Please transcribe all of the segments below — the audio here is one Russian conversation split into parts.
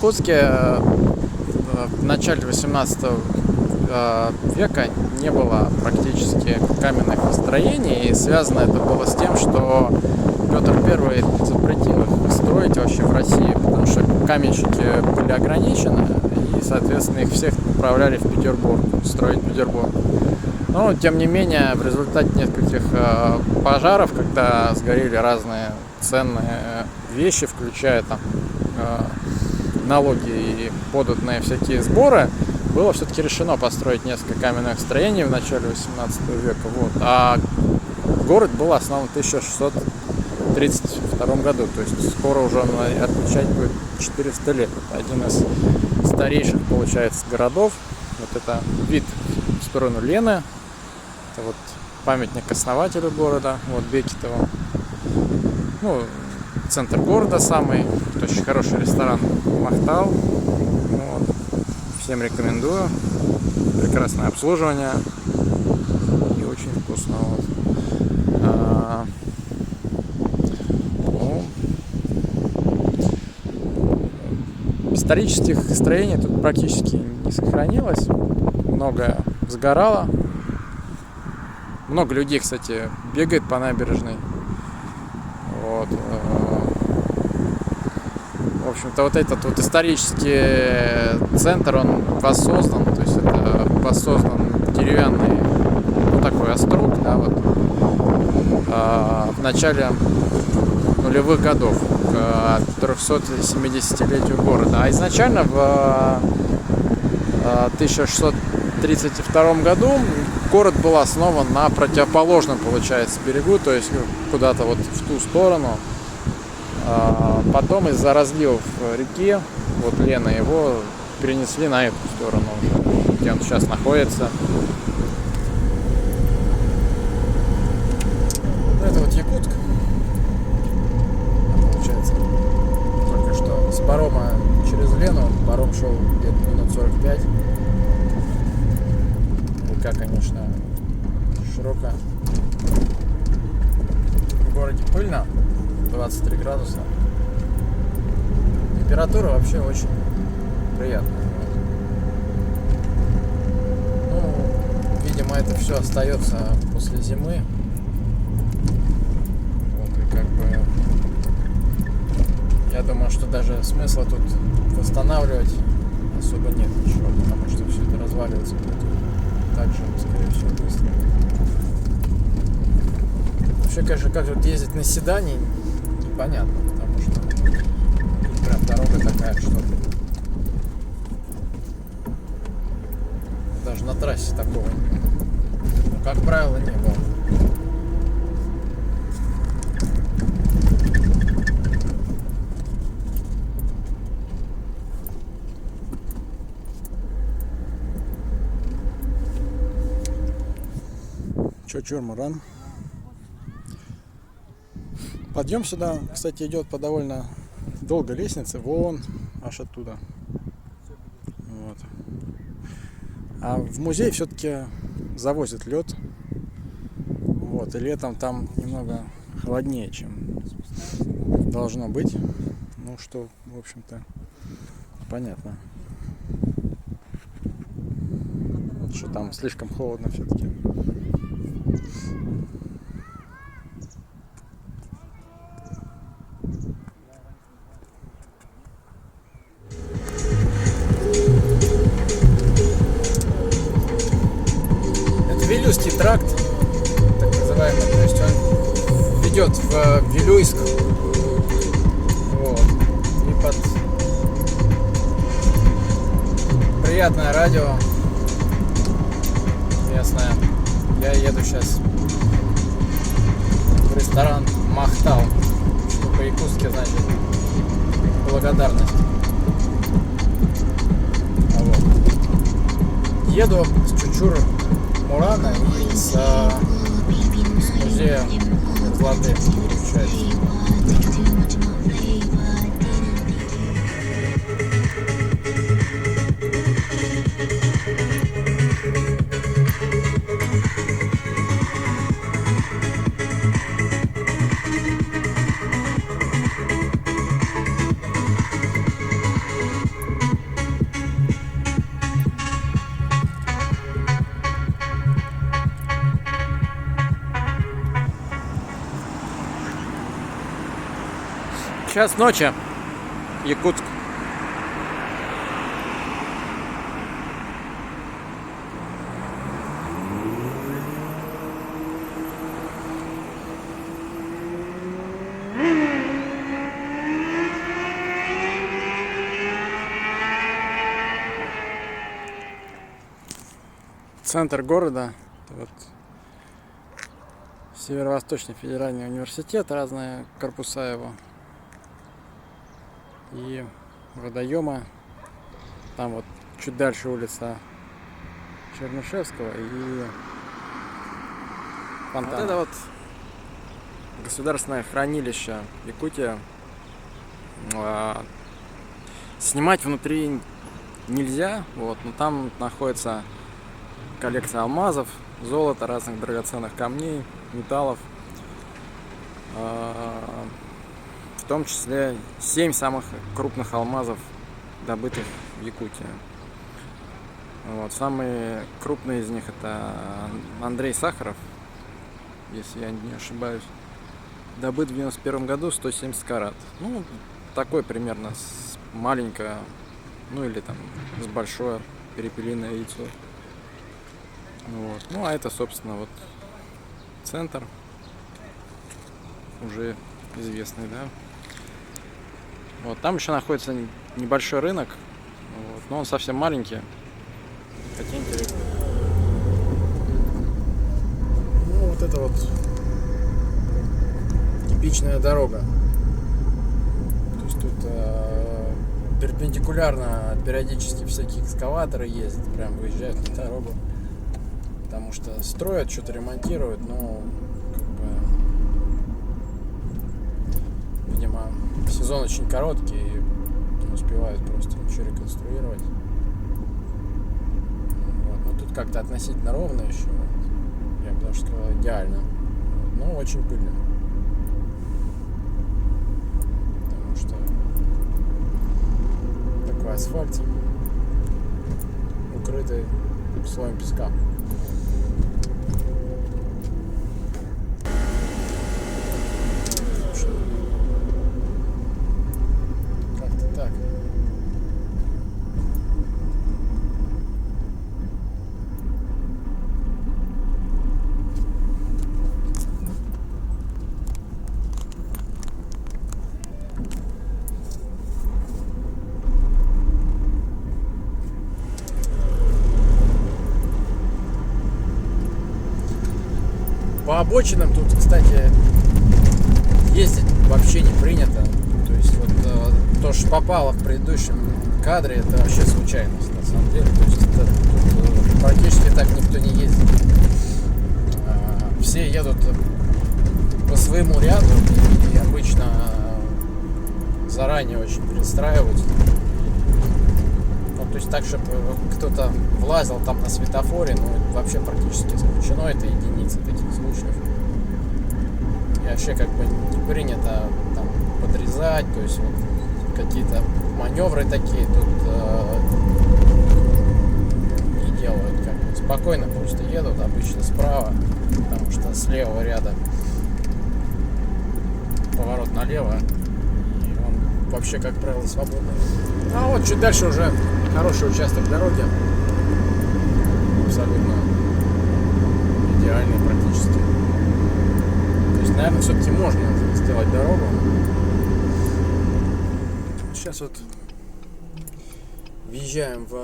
Якутске в начале 18 века не было практически каменных строений, и связано это было с тем, что Петр I запретил их строить вообще в России, потому что каменщики были ограничены, и, соответственно, их всех отправляли в Петербург, строить Петербург. Но, тем не менее, в результате нескольких пожаров, когда сгорели разные ценные вещи, включая там налоги и податные всякие сборы, было все-таки решено построить несколько каменных строений в начале 18 века. Вот. А город был основан в 1632 году, то есть скоро уже он отмечать будет 400 лет. Это один из старейших, получается, городов. Вот это вид в сторону Лены. Это вот памятник основателю города, вот Бекетову. Ну, центр города самый, очень хороший ресторан Махтал. Вот. Всем рекомендую. Прекрасное обслуживание и очень вкусно. Вот. Исторических строений тут практически не сохранилось. Многое сгорало. Много людей, кстати, бегает по набережной. Вот. В общем-то, вот этот вот исторический центр, он воссоздан, то есть это воссоздан деревянный, ну, такой острог, да, вот, в начале нулевых годов, к 370-летию города. А изначально в 1632 году город был основан на противоположном, получается, берегу, то есть куда-то вот в ту сторону. Потом из-за разливов реки, вот Лена, его перенесли на эту сторону, где он сейчас находится. Это вот Якутск. Получается, только что с парома через Лену, паром шел где-то минут 45. Река, конечно, широкая. В городе пыльно, 23 градуса. Температура вообще очень приятная. Ну, видимо, это все остается после зимы. Вот, и как бы я думаю, что даже смысла тут восстанавливать особо нет ничего, потому что все это разваливается будет так же, скорее всего, быстро. Вообще, конечно, как тут ездить на седане, непонятно, потому что прям дорога такая, что даже на трассе такого, ну, как правило, не было. Чурмуран. Подъем сюда, кстати, идет по довольно долгой лестнице, вон аж оттуда. Вот. А в музей все-таки завозят лед. Вот, и летом там немного холоднее, чем должно быть. Ну что, в общем-то, понятно. Что там слишком холодно все-таки. Вилюйский тракт, так называемый, то есть он ведет в Вилюйск, вот, и под приятное радио местное я еду сейчас в ресторан Махтал, что по-якутски значит благодарность. Вот. Еду с Чучур-Мурана и с музея Златы, получается. Час ночи, Якутск. Центр города. Вот. Северо-Восточный федеральный университет, разные корпуса его. И водоема. Там вот чуть дальше улица Чернышевского и фонтан. Вот это вот государственное хранилище Якутия. Снимать внутри нельзя, вот, но там находится коллекция алмазов, золота, разных драгоценных камней, металлов. В том числе 7 самых крупных алмазов, добытых в Якутии. Вот. Самые крупные из них это Андрей Сахаров, если я не ошибаюсь. Добыт в 91 году 170 карат. Ну, такой примерно маленькое, ну или там с большое перепелиное яйцо. Вот. Ну а это, собственно, вот центр, уже известный, да. Вот, там еще находится небольшой рынок, вот, но он совсем маленький. Хотя интересно. Ну вот это вот типичная дорога. То есть тут перпендикулярно периодически всякие экскаваторы ездят, прям выезжают на дорогу. Потому что строят, что-то ремонтируют, но как бы, видимо, сезон очень короткий, и не успевают просто ничего реконструировать. Вот. Но тут как-то относительно ровно еще, я бы даже сказал, идеально, но очень пыльно. Потому что такой асфальт, укрытый слоем песка. По обочинам тут, кстати, ездить вообще не принято. То есть вот то, что попало в предыдущем кадре, это вообще случайность на самом деле. То есть это, тут практически так никто не ездит. Все едут по своему ряду и обычно заранее очень перестраиваются. Ну, то есть так, чтобы кто-то влазил там на светофоре, ну, это вообще практически исключено, это единицы таких случаев. И вообще как бы не принято там подрезать, то есть вот какие-то маневры такие тут не делают, как бы спокойно просто едут, обычно справа, потому что с левого ряда поворот налево, и он вообще, как правило, свободный. А вот чуть дальше уже хороший участок дороги, абсолютно идеальный практически. То есть, наверное, все-таки можно сделать дорогу. Сейчас вот въезжаем в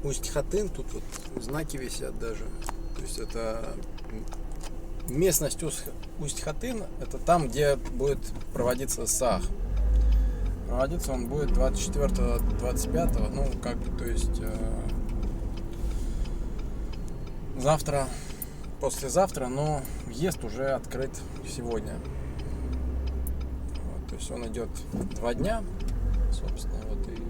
Усть-Хатын, тут вот знаки висят даже. То есть это местность Усть-Хатын, это там, где будет проводиться САХ. Проводиться он будет 24-25, ну как бы, то есть завтра, послезавтра, но въезд уже открыт сегодня. Вот, то есть он идет 2 дня, собственно, вот и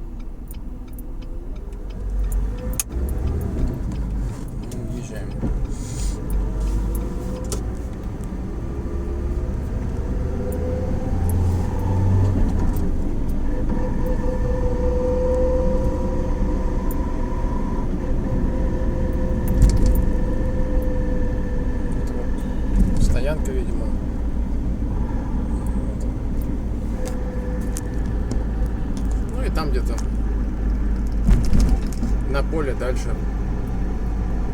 мы уезжаем. Стоянка, видимо. дальше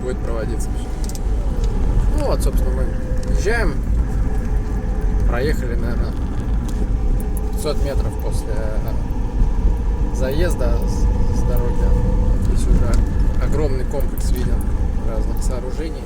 будет проводиться все. Ну вот, собственно, мы въезжаем. Проехали, наверное, 500 метров после заезда с дороги. Здесь уже огромный комплекс виден разных сооружений.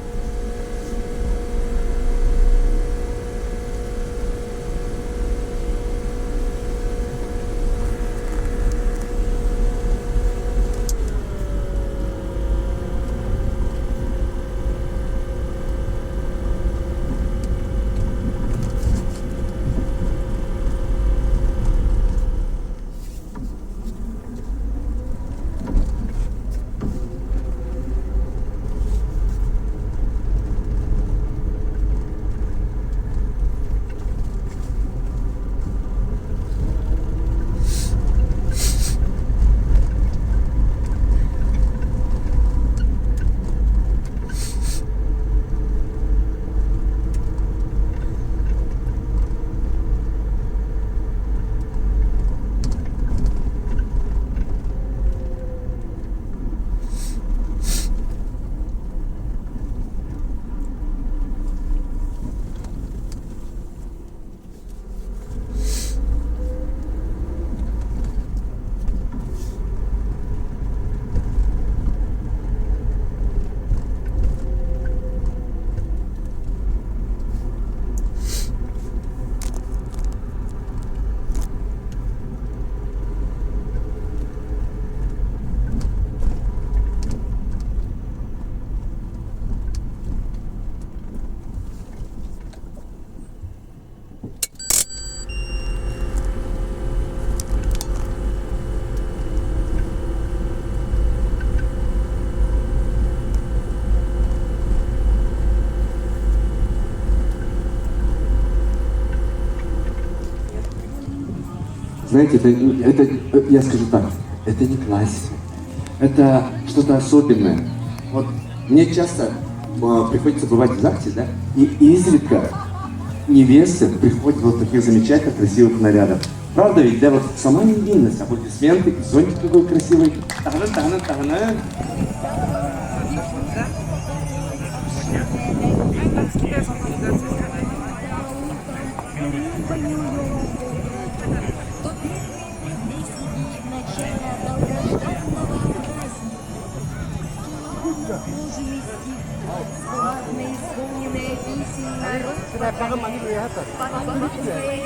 Знаете, это, я скажу так, это не классика, это что-то особенное. Вот мне часто приходится бывать в ЗАГСе, да, и изредка невесты приходят вот в таких замечательных, красивых нарядах. Правда ведь, да, вот сама невинность, аплодисменты, и зонтик какой красивый. Тагана.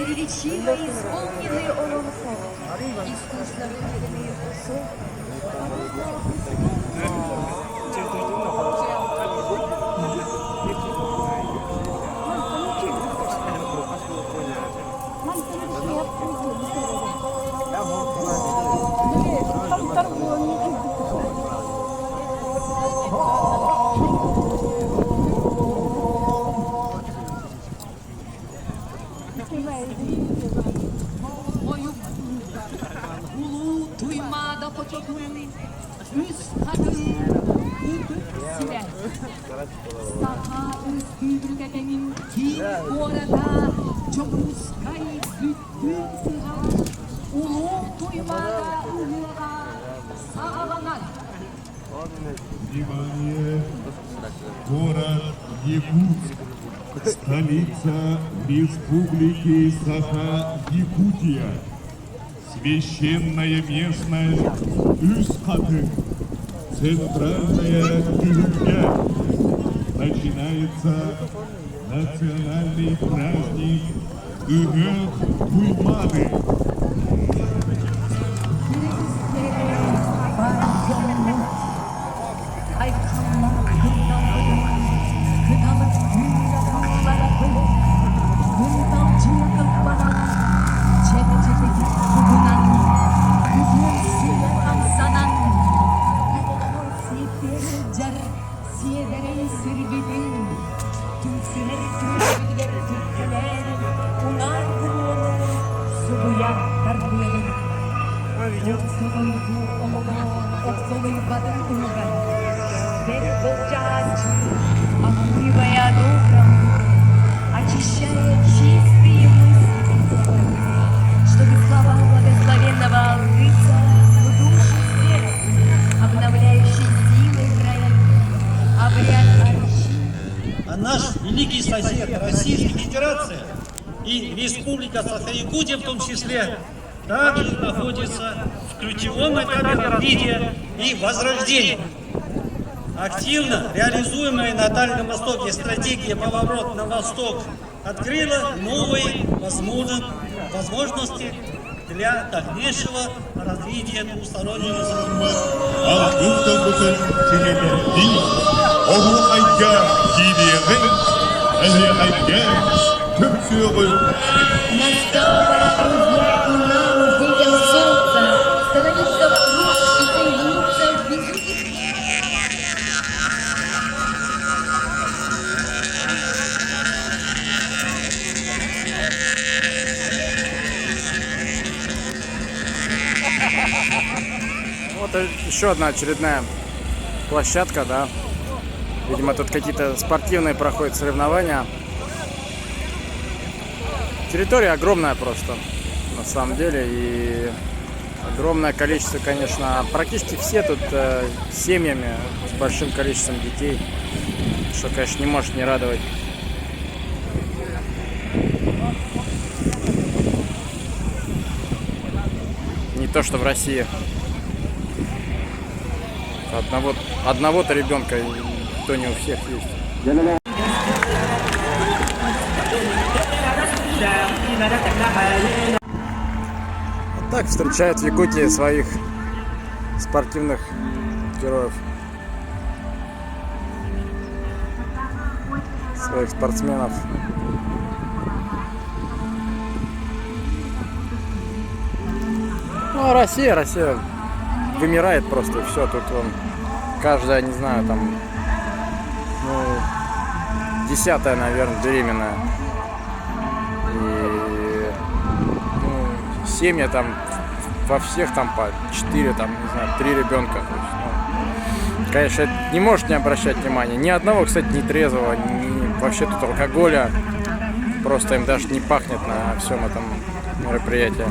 Величиво исполненный олонхо, искусно выверенные усы. Ulu duymada koçokun üst kadın sile. Saha özgürlük edenin ki bu arada çok uskay bütün sıra. Ulu duymada uluğa sağlanan. Внимание! Город Якутск, столица Республики Саха-Якутия, священная местность Üskatı, центральная Тюрьмя. Начинается национальный праздник Ümit Туймады. Омывая добром, очищая чистые мысли, чтобы слова благословенного Аллыца в душу сердце, обновляющей силы наш великий сосед Российская Федерация и Республика Саха-Якутия в том числе также находится в ключевом этапе развития и возрождения. Активно реализуемая на Дальнем Востоке стратегия «Поворот на восток» открыла новые возможности для дальнейшего развития двустороннего сотрудничества. алтын телеберди, оғыл қайга кейдегі, әлі қайга түп сүйігі. Настало, друзья, и нам, детям солнца, становиться в круг и соединиться в безумии. Вот еще одна очередная площадка, да. Видимо, тут какие-то спортивные проходят соревнования. Территория огромная просто, на самом деле, и огромное количество, конечно, практически все тут семьями с большим количеством детей, что, конечно, не может не радовать. Не то, что в России. Одного-то ребенка, и то не у всех есть. Вот так встречают в Якутии своих спортивных героев, своих спортсменов. Ну, а Россия вымирает просто, и все. Тут каждая, не знаю, там, ну, 10-я, наверное, беременная. И семья там во всех там по 4, там, не знаю, 3 ребенка. То есть, ну, конечно, это не может не обращать внимания. Ни одного, кстати, не трезвого, ни вообще тут алкоголя. Просто им даже не пахнет на всем этом мероприятии.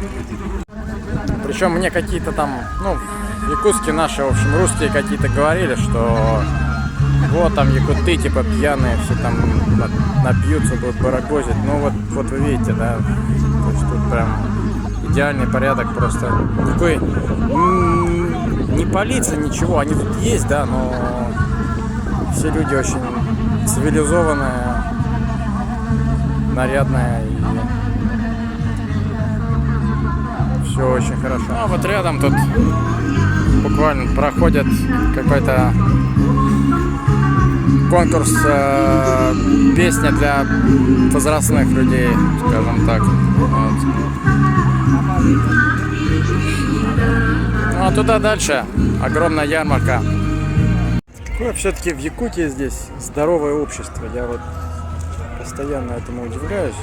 Причем мне какие-то там, ну, в Якутске наши, в общем, русские какие-то говорили, что вот там якуты типа пьяные, все там напьются, будут барагозить. Ну вот вы видите, да, то есть тут прям идеальный порядок просто. Никакой ни полиции, ничего, они тут есть, да, но все люди очень цивилизованные, нарядные, и все очень хорошо. А вот рядом тут буквально проходит какой-то конкурс песни для возрастных людей, скажем так. Вот. Ну а туда дальше огромная ярмарка. Какое все-таки в Якутии здесь здоровое общество. Я вот постоянно этому удивляюсь.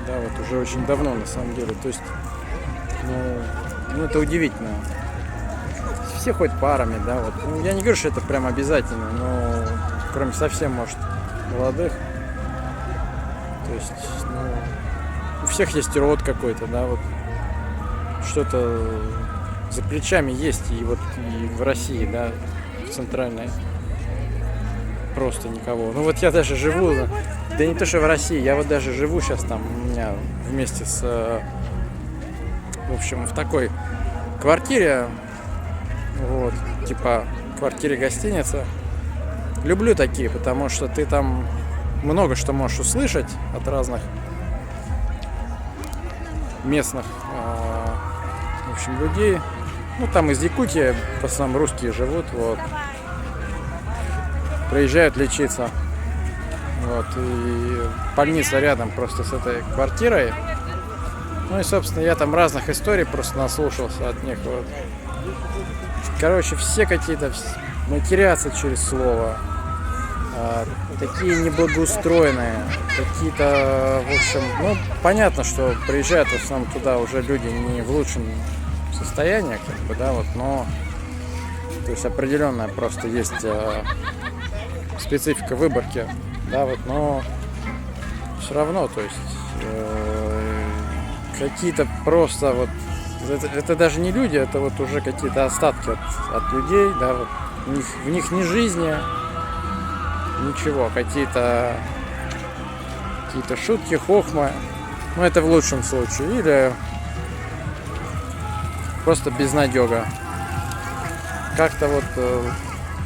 Да, вот уже очень давно на самом деле. То есть, ну это удивительно. Все ходят парами, да, вот. Ну, я не говорю, что это прям обязательно, но кроме совсем, может, молодых. То есть, ну, у всех есть род какой-то, да, вот. Что-то за плечами есть, и вот и в России, да, в центральной просто никого. Ну вот я даже живу, да не то, что в России, я вот даже живу сейчас там, у меня вместе с, в общем, в такой квартире, вот, типа квартире гостиницы. Люблю такие, потому что ты там много что можешь услышать от разных местных, в общем, людей. Ну, там из Якутии, в основном русские живут, вот. Приезжают лечиться. Вот, и больница рядом просто с этой квартирой. Ну и, собственно, я там разных историй просто наслушался от них, вот. Короче, все какие-то матерятся через слово. Такие неблагоустроенные, какие-то, в общем, ну, понятно, что приезжают в основном туда уже люди не в лучшем состоянии, как бы, да, вот, но, то есть, определенная просто есть специфика выборки, да, вот, но все равно, то есть, какие-то просто вот, это даже не люди, это вот уже какие-то остатки от людей, да, вот, в них ни жизни, ничего, какие-то какие-то шутки, хохмы. Ну, это в лучшем случае. Или просто безнадега. Как-то вот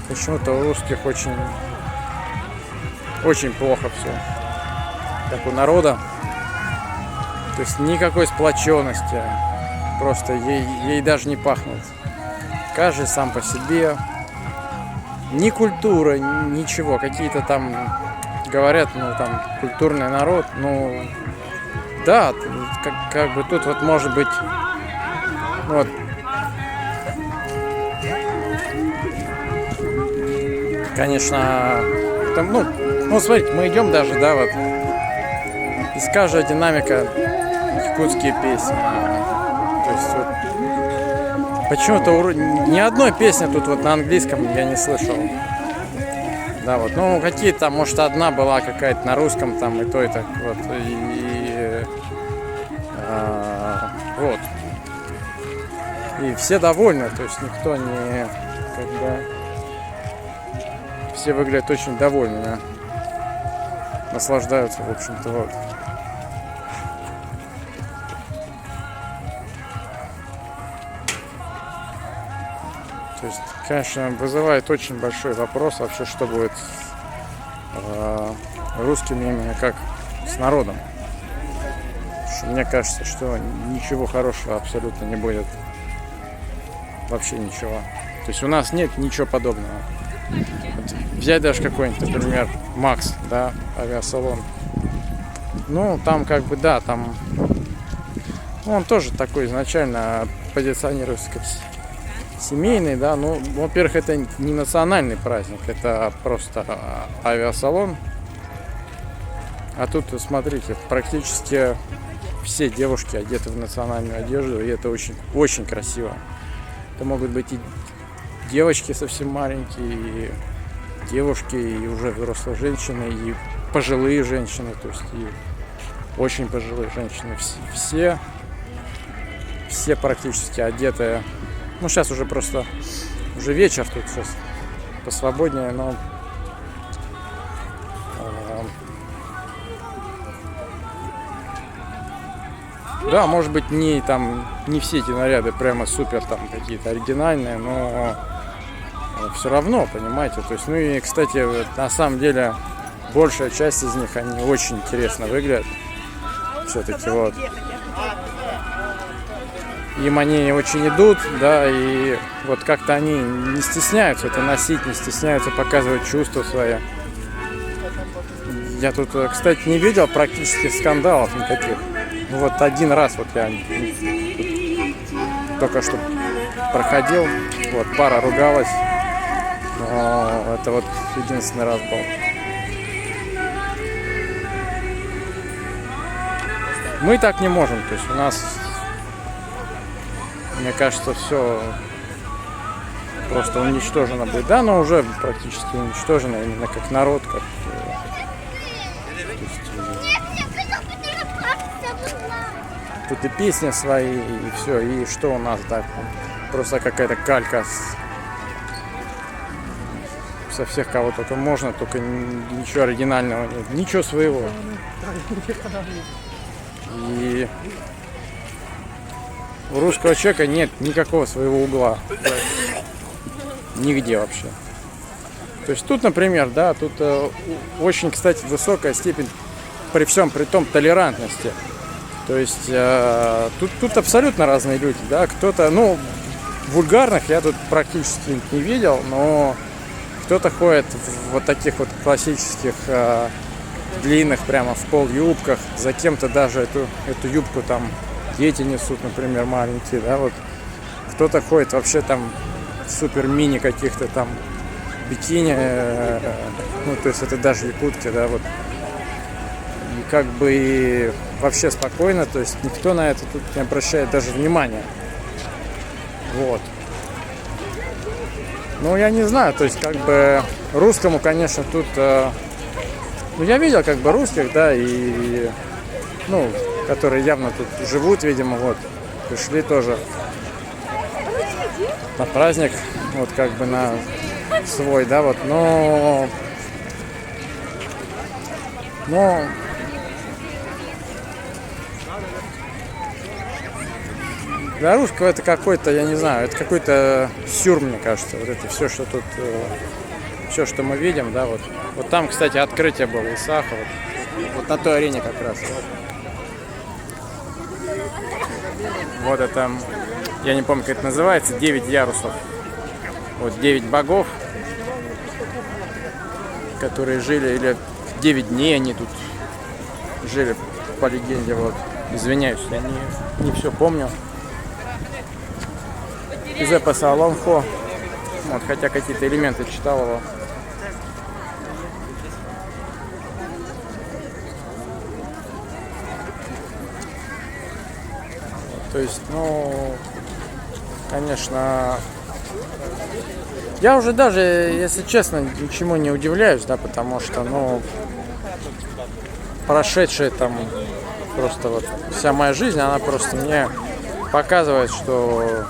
почему-то у русских очень плохо все. Как у народа. То есть никакой сплоченности. Просто ей даже не пахнет. Каждый сам по себе. Ни культура, ничего. Какие-то там говорят, ну там культурный народ. Ну да, как бы тут вот может быть вот. Конечно, там, ну смотрите, мы идем даже, да, вот. И скажет динамика якутские песни. То есть вот почему-то ни одной песни тут вот на английском я не слышал. Да, вот, ну какие-то там, может, одна была какая-то на русском там и то и так вот. Вот. И все довольны, то есть никто не как бы, все выглядят очень довольны, наслаждаются, в общем-то, вот. То есть, конечно, вызывает очень большой вопрос вообще, что будет с русскими именно как с народом. Потому что мне кажется, что ничего хорошего абсолютно не будет. Вообще ничего. То есть у нас нет ничего подобного. Вот взять даже какой-нибудь, например, Макс, да, авиасалон. Ну, там как бы, да, там он тоже такой изначально позиционируется как семейный, да, ну, во-первых, это не национальный праздник, это просто авиасалон. А тут, смотрите, практически все девушки одеты в национальную одежду, и это очень, очень красиво. Это могут быть и девочки совсем маленькие, и девушки, и уже взрослые женщины, и пожилые женщины, то есть и очень пожилые женщины. Все практически одеты. Ну, сейчас уже просто, уже вечер тут сейчас посвободнее, но да, может быть, не все эти наряды прямо супер там какие-то оригинальные, но все равно, понимаете, то есть, ну и, кстати, на самом деле, большая часть из них, они очень интересно выглядят, все-таки вот. Им они очень идут, да, и вот как-то они не стесняются это носить, не стесняются показывать чувства свои. Я тут, кстати, не видел практически скандалов никаких. Ну вот один раз вот я только что проходил, вот пара ругалась, но это вот единственный раз был. Мы так не можем, то есть у нас, мне кажется, все просто уничтожено будет, да, но уже практически уничтожено именно как народ, как. Тут и песни свои, и все, и что у нас, да, просто какая-то калька со всех, кого только можно, только ничего оригинального нет, ничего своего. И у русского человека нет никакого своего угла, нигде вообще. То есть тут, например, да, тут очень, кстати, высокая степень при том толерантности. То есть тут абсолютно разные люди, да, кто-то, ну, вульгарных я тут практически не видел, но кто-то ходит в вот таких вот классических длинных, прямо в пол юбках, за кем-то даже эту юбку там дети несут, например, маленькие, да, вот. Кто-то ходит вообще там супер мини каких-то там бикини, ну, то есть это даже якутки, да, вот. И как бы вообще спокойно, то есть никто на это тут не обращает даже внимания. Вот. Ну, я не знаю, то есть как бы русскому, конечно, тут, ну, я видел как бы русских, да, и, ну, которые явно тут живут, видимо, вот, пришли тоже на праздник, вот как бы на свой, да, вот, но Для русского это какой-то, я не знаю, это какой-то сюр, мне кажется. Вот это все, что тут, все, что мы видим, да, вот. Вот там, кстати, открытие было Исааха, вот на той арене как раз. Вот это, я не помню, как это называется, 9 ярусов. Вот 9 богов, которые жили, или 9 дней они тут жили, по легенде, вот. Извиняюсь, я не все помню. Из эпоса Аламхо. Вот, хотя какие-то элементы читал его. То есть, ну, конечно, я уже даже, если честно, ничему не удивляюсь, да, потому что, ну, прошедшая там просто вот вся моя жизнь, она просто мне показывает, что,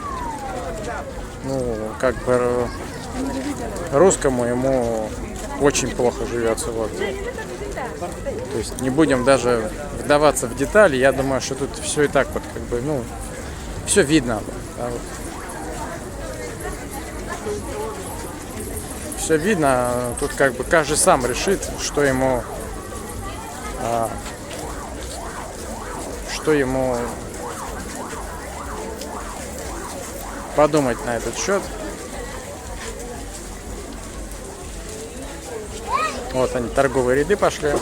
ну, как бы русскому ему очень плохо живется, вот. То есть не будем даже вдаваться в детали, я думаю, что тут все и так вот, как бы, ну, все видно, да, вот. Все видно, тут как бы каждый сам решит, что ему подумать на этот счет. Вот они, торговые ряды пошли.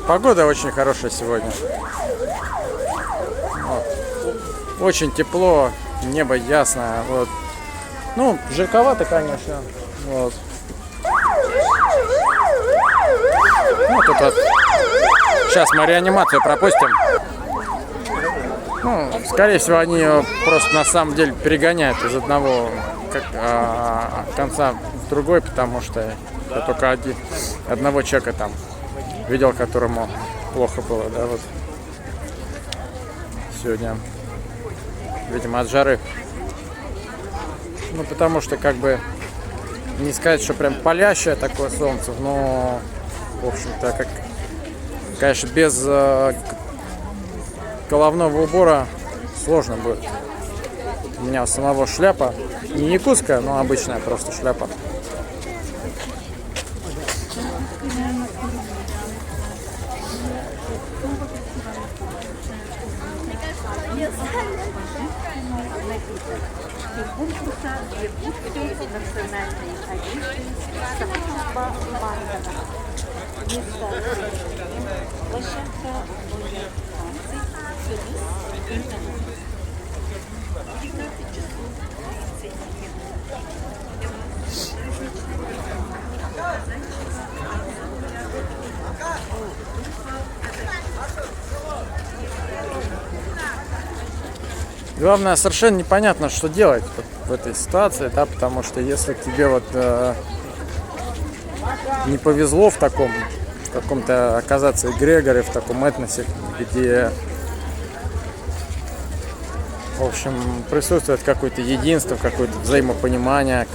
Погода очень хорошая сегодня. Вот. Очень тепло, небо ясное. Вот. Ну, жарковато, конечно. Вот. Ну, тут вот. Сейчас мы реанимацию пропустим. Ну, скорее всего, они ее просто на самом деле перегоняют из одного конца в другой, потому что я только одного человека там видел, которому плохо было, да, вот. Сегодня, видимо, от жары. Ну, потому что, как бы, не сказать, что прям палящее такое солнце, но, в общем-то, как, конечно, без головного убора сложно будет. У меня у самого шляпа, не якутская, но обычная просто шляпа. Главное, совершенно непонятно, что делать в этой ситуации, да, потому что если тебе вот не повезло в каком-то оказаться эгрегоре, в таком этносе, где, в общем, присутствует какое-то единство, какое-то взаимопонимание,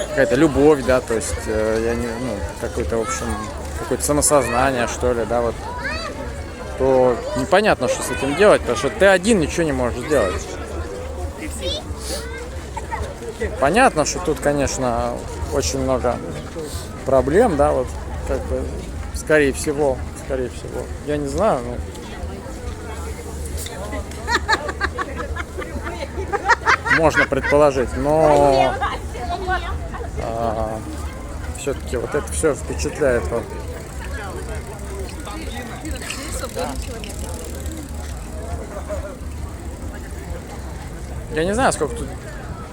какая-то любовь, да, то есть какое-то, в общем, какое-то самосознание, что ли, да, вот, то непонятно, что с этим делать, потому что ты один ничего не можешь сделать. Понятно, что тут, конечно, очень много проблем, да, вот, как бы, скорее всего, я не знаю, можно предположить, но все-таки вот это все впечатляет. Вот. Я не знаю, сколько тут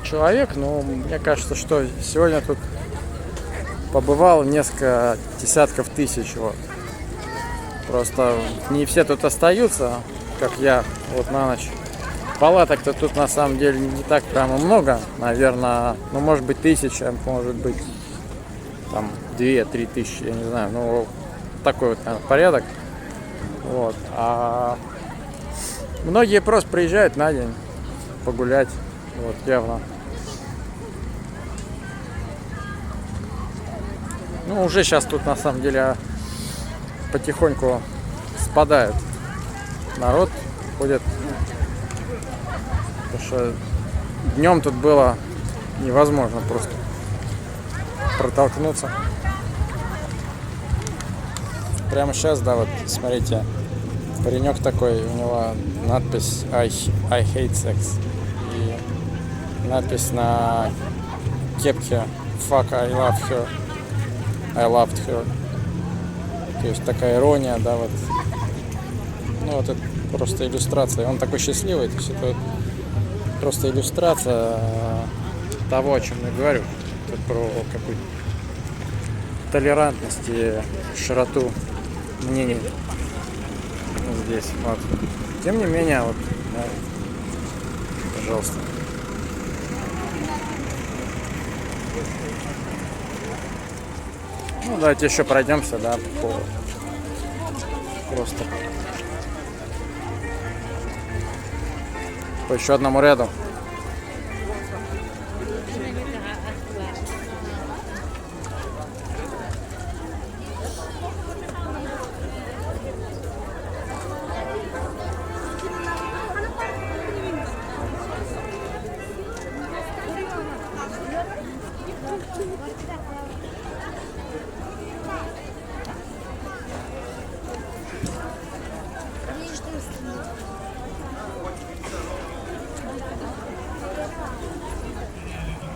человек, но мне кажется, что сегодня тут побывало несколько десятков тысяч. Вот. Просто не все тут остаются, как я, вот на ночь. Палаток-то тут на самом деле не так прямо много, наверное, ну может быть 1000, может быть там 2-3 тысячи, я не знаю, ну такой вот, наверное, порядок. Вот. А многие просто приезжают на день погулять, вот, явно. Ну, уже сейчас тут на самом деле потихоньку спадает народ, ходит. Потому что днем тут было невозможно просто протолкнуться. Прямо сейчас, да, вот смотрите, паренек такой, у него надпись I hate sex. И надпись на кепке Fuck, I love her. I loved her. То есть такая ирония, да, вот. Ну, вот это просто иллюстрация. Он такой счастливый, то есть это вот просто иллюстрация того, о чем я говорю. Это про какую-то толерантность и широту мнений здесь. Вот. Тем не менее, вот, да, пожалуйста. Ну, давайте еще пройдемся, да, просто по еще одному ряду.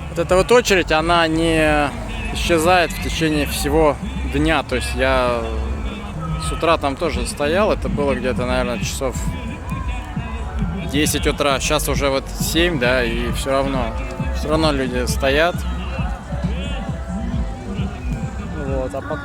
Вот эта вот очередь, она не исчезает в течение всего дня. То есть я с утра там тоже стоял, это было где-то, наверное, часов 10 утра. Сейчас уже вот 7, да, и все равно люди стоят. Вот, а потом...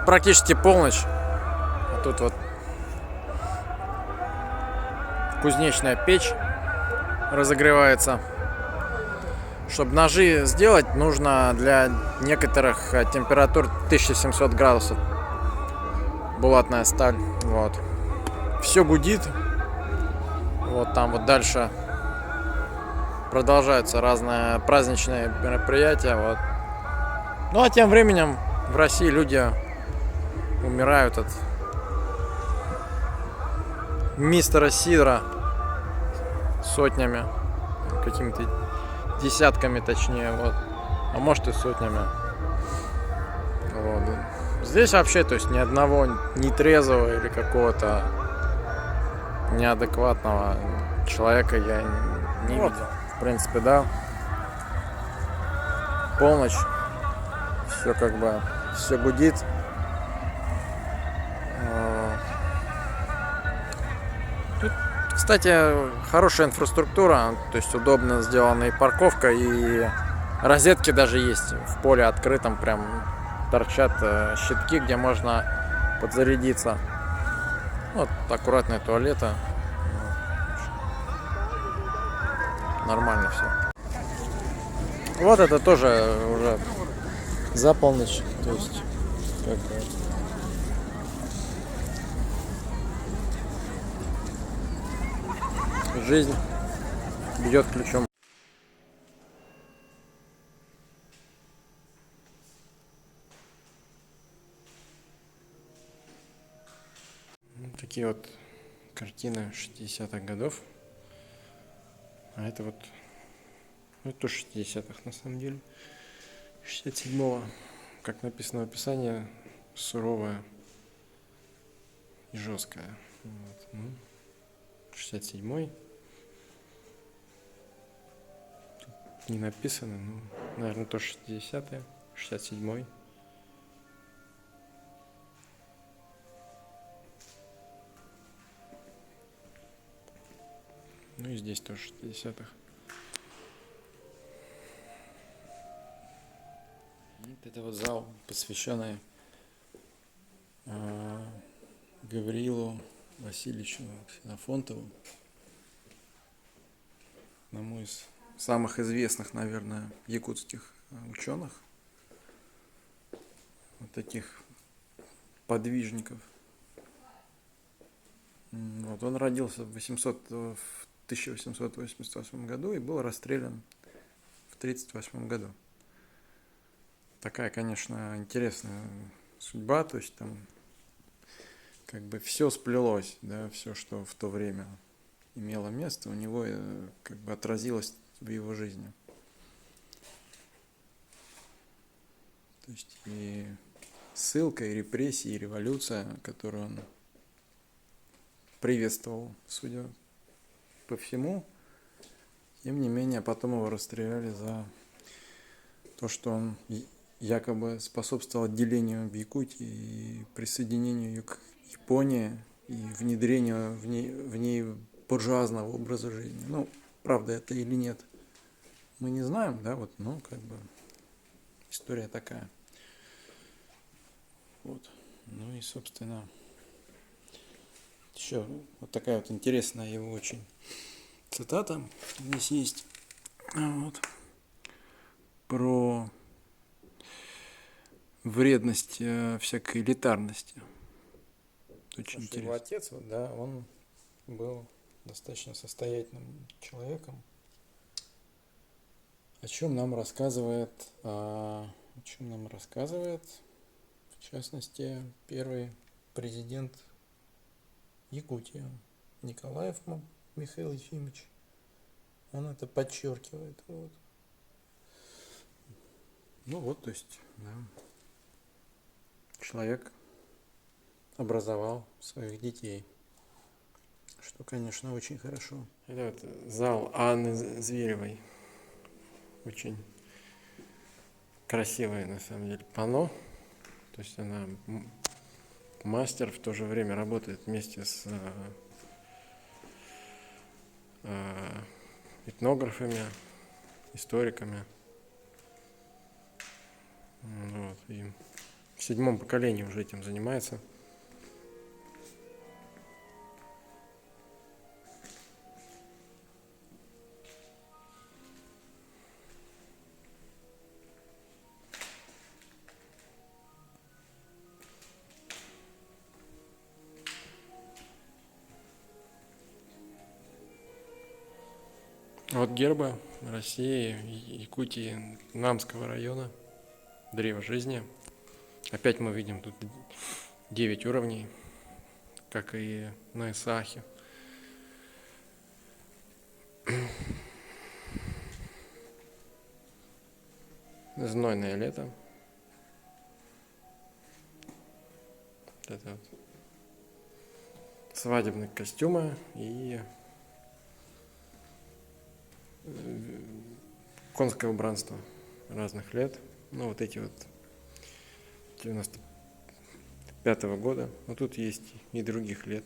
Практически полночь, а тут вот кузнечная печь разогревается. Чтобы ножи сделать, нужно для некоторых температур 1700 градусов. Булатная сталь. Вот. Все гудит. Вот там вот дальше продолжаются разные праздничные мероприятия. Вот. Ну а тем временем в России люди умирают от мистера Сидора сотнями, какими-то десятками точнее, вот, а может и сотнями. Вот. Здесь вообще, то есть ни одного нетрезвого или какого-то неадекватного человека я не видел. В принципе, да. Полночь, все как бы, все гудит. Тут, кстати, хорошая инфраструктура, то есть удобно сделана и парковка, и розетки даже есть в поле открытом, прям торчат щитки, где можно подзарядиться. Вот аккуратные туалеты. Нормально все. Вот это тоже уже за полночь, то есть как-то... жизнь бьет ключом. Вот такие вот картины 60-х годов. А это вот, ну, это тоже 60-х на самом деле. 67-го, как написано в описании, суровая и жесткая. Вот. Ну, 67-й. Тут не написано, ну, наверное, тоже 60-е, 67-й. Ну и здесь тоже 60-х. Вот это вот зал, посвященный Гавриилу Васильевичу Ксенофонтову, одному из самых известных, наверное, якутских ученых, вот таких подвижников. Вот, он родился в 1888 году и был расстрелян в 1938 году. Такая, конечно, интересная судьба, то есть там как бы все сплелось, да, все, что в то время имело место, у него как бы отразилось в его жизни. То есть и ссылка, и репрессии, и революция, которую он приветствовал, судя по всему. Тем не менее, потом его расстреляли за то, что он якобы способствовал отделению в Якутии и присоединению ее к Японии и внедрению в ней буржуазного образа жизни. Ну, правда это или нет, мы не знаем, да, вот, ну, как бы история такая. Вот. Ну и, собственно, еще вот такая вот интересная его очень цитата здесь есть. Вот. Про вредность всякой элитарности. Очень интересно. Его отец, да, он был достаточно состоятельным человеком. О чем нам рассказывает, в частности, первый президент Якутии Николаев Михаил Ефимович. Он это подчеркивает. Вот. Ну вот, то есть, да, человек образовал своих детей, что, конечно, очень хорошо. Это вот зал Анны Зверевой. Очень красивое, на самом деле, панно. То есть она мастер, в то же время работает вместе с этнографами, историками. Вот. И в 7-м поколении уже этим занимается. Вот гербы России, Якутии, Намского района, древо жизни. Опять мы видим тут 9 уровней, как и на Исаахе. Знойное лето. Вот это вот. Свадебные костюмы и конское убранство разных лет. Ну, вот эти вот 95-го года. Но тут есть и других лет.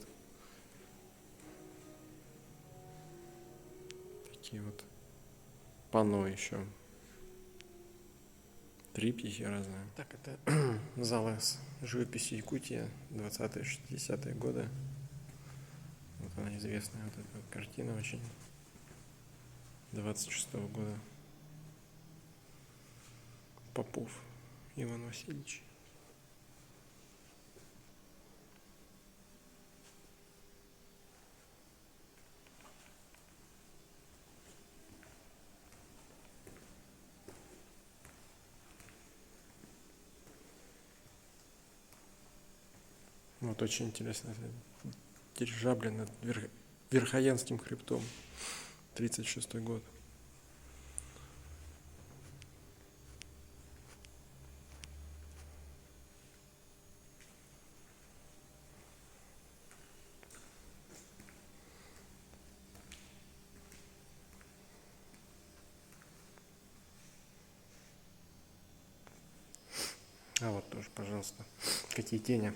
Такие вот панно еще. Триптихи разные. Так, это залы с живописью Якутии 20-е, 60-е годы. Вот она известная, вот эта вот картина очень 26-го года. Попов Иван Васильевич. Вот очень интересно. Дирижабль над Верхоянским хребтом. 36-й год. А вот тоже, пожалуйста, какие тени.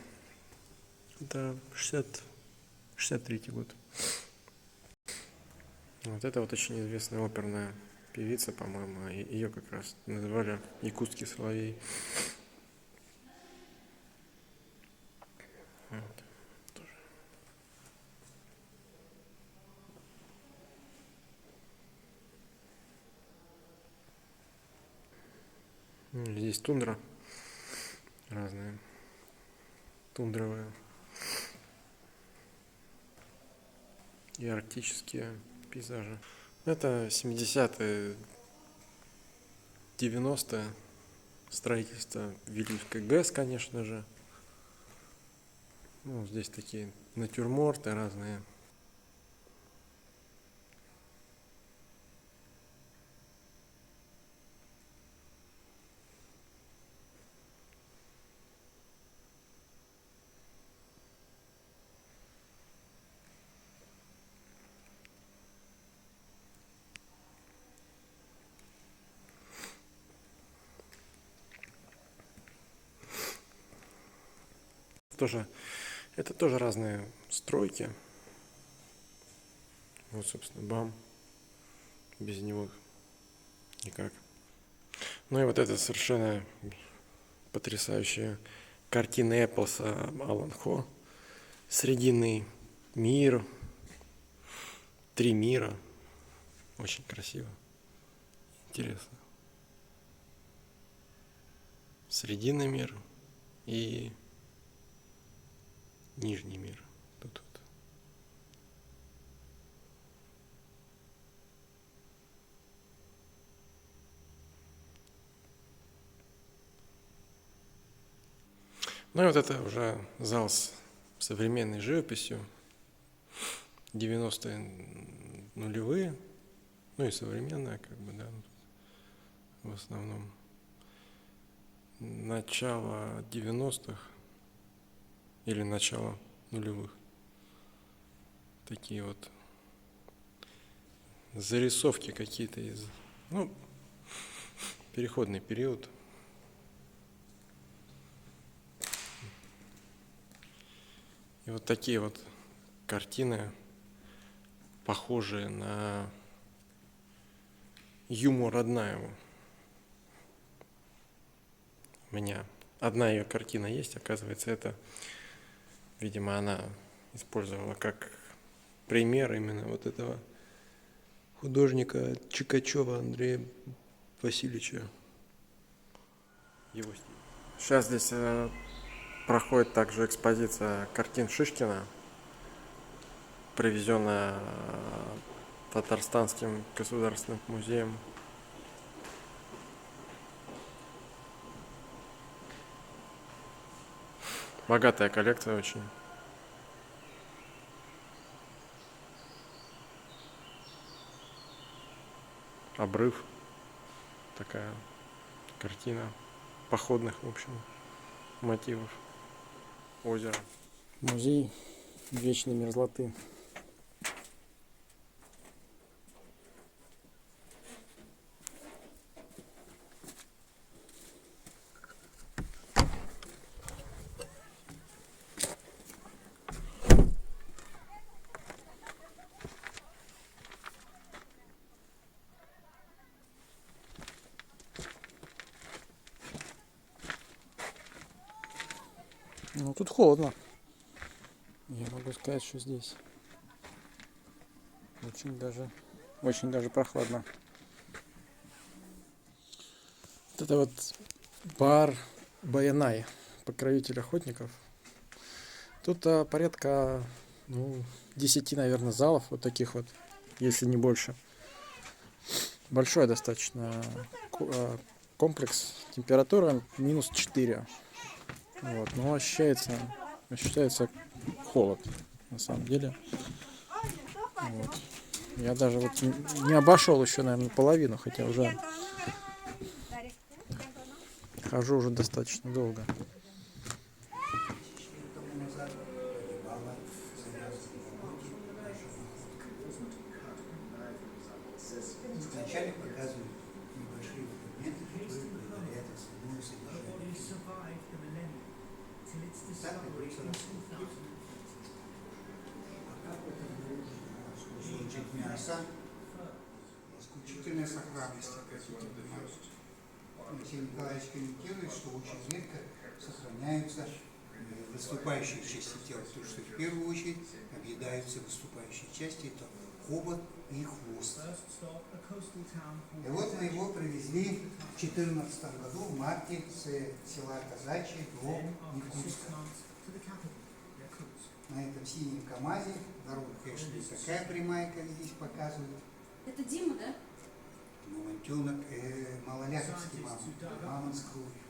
Это 63-й год. Вот это вот очень известная оперная певица, по-моему. Ее как раз называли Якутский соловей. Вот, тоже. Здесь тундра разные, тундровые и арктические пейзажи. Это 70-е, 90-е, строительство Вилюйской ГЭС, конечно же. Ну, здесь такие натюрморты разные. Это тоже разные стройки. Вот, собственно, БАМ. Без него никак. Ну и вот это совершенно потрясающая картина Эпплса Алан Хо. Срединный мир. 3 мира. Очень красиво. Интересно. Срединный мир и Нижний мир. Тут вот. Ну и вот это уже зал с современной живописью. 90-е нулевые. Ну и современная, как бы, да. В основном. Начало 90-х. Или начало нулевых. Такие вот зарисовки какие-то из... Ну, переходный период. И вот такие вот картины, похожие на юмор Роднаеву. У меня одна ее картина есть, оказывается, это... Видимо, она использовала как пример именно вот этого художника Чикачева Андрея Васильевича. Его стиль. Сейчас здесь проходит также экспозиция картин Шишкина, привезенная Татарстанским государственным музеем. Богатая коллекция очень. Обрыв. Такая картина походных, в общем, мотивов. Озеро. Музей вечной мерзлоты. Ну тут холодно. Я могу сказать, что здесь очень даже прохладно. Вот это вот бар Баянай, покровитель охотников. Тут порядка 10, наверное, залов вот таких вот, если не больше. Большой достаточно комплекс. Температура -4. Вот, но ощущается ощущается холод, на самом деле. Вот. Я даже вот не обошел еще, наверное, половину, хотя уже хожу уже достаточно долго. Вначале показывают небольшие фрагменты, которые благодаря основному содержанию. Так говорится кусочек мяса, исключительная сохранность. Алексей Николаевич комментирует, что очень редко сохраняются выступающие части тела, потому что в первую очередь объедаются выступающие части, это хобот и хвост. И вот мы его привезли в 2014 году, в марте, с села Казачье до Якутска. На этом синем КамАЗе, дорога, конечно, не такая прямая, как здесь показывают. Это Дима, да? Мамонтенок, малоляковский мамонт с кровью.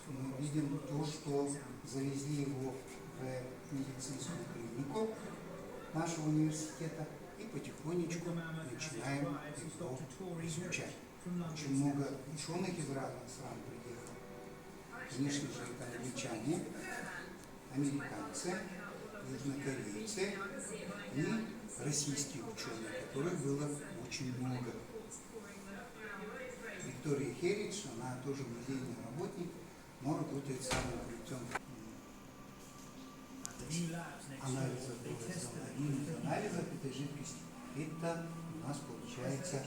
Мы видим то, что завезли его в медицинскую клинику нашего университета и потихонечку начинаем его изучать. Очень много ученых из разных стран приехало. Конечно же, это англичане, американцы, южнокорейцы и российские ученые, которых было очень много. Виктория Херидж, она тоже музейный работник, но работает самым крутым анализом. Один из анализов этой жидкости, это у нас получается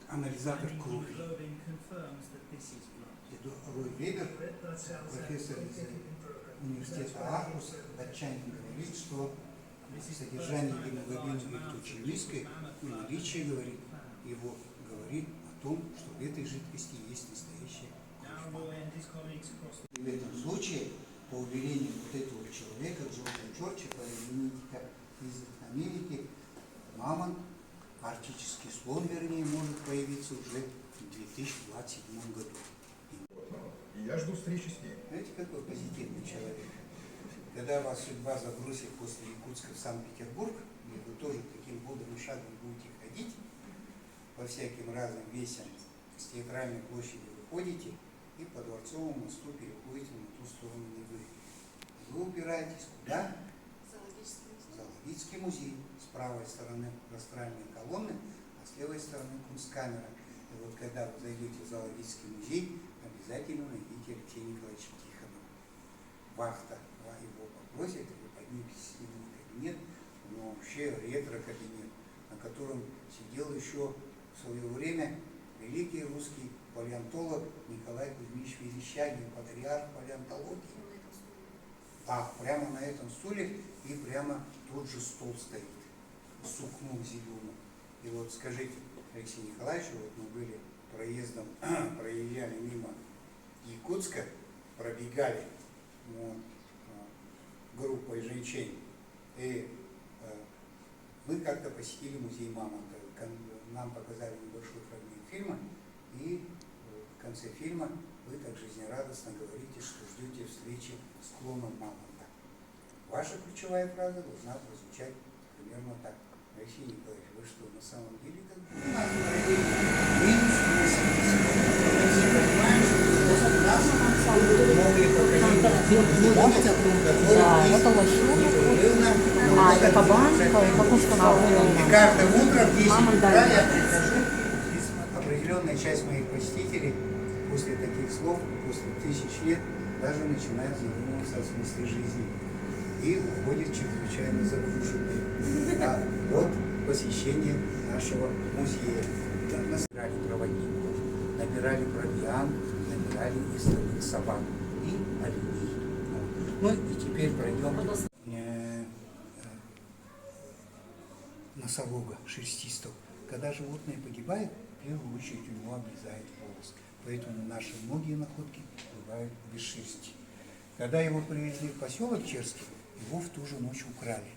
анализатор крови. Рой Вебер, профессор из университета Архус, датчанин, говорит, что содержание гемоглобина говорит очень низкое, и наличие, говорит, его говорит о том, что в этой жидкости есть настоящая кровь. И в этом случае, по уверению вот этого человека, Джорджа Джорджа, генетика из Америки, мамонт, арктический слон, вернее, может появиться уже в 2027 году. И я жду встречи с ней. Знаете, какой позитивный человек? Когда вас судьба забросит после Якутска в Санкт-Петербург, и вы тоже таким бодрым шагом будете ходить, по всяким разным весям с театральной площади выходите и по Дворцовому мосту переходите на ту сторону Невы. Вы убираетесь куда? Зоологический музей. С правой стороны растральные колонны, а с левой стороны кунсткамера. И вот когда вы зайдете в зоологический музей, обязательно найдите Алексея Николаевича Тихонова. Вахта его попросит, вы подниметесь с ним в кабинет, но вообще ретро-кабинет, на котором сидел еще в свое время великий русский палеонтолог Николай Кузьмич Верещагин, патриарх палеонтологии. Да, прямо на этом стуле и прямо тот же стол стоит, с сукном зеленым. И вот скажите, Алексей Николаевич, вот мы были проездом, проезжали мимо Якутска, пробегали вот, группой женщин, и мы как-то посетили музей мамонта. Нам показали небольшой фрагмент фильма, и в конце фильма вы так жизнерадостно говорите, что ждете встречи с клоном мамонта. Ваша ключевая фраза должна прозвучать примерно так. Алексей Николаевич, вы что, на самом деле как бы? А это кабан, как установлено. И каждое утро в 10 утра я прихожу, определенная часть моих посетителей после таких слов, после 1000 лет, даже начинает задумываться о смысле жизни. И уходит чрезвычайно загруженные от посещения нашего музея. Набирали проводников, набирали провиант, набирали истовых собак и оленей. Ну и теперь пройдем носорога шерстистого. Когда животное погибает, в первую очередь у него обрезает волос. Поэтому наши многие находки бывают без шерсти. Когда его привезли в поселок Черский, его в ту же ночь украли.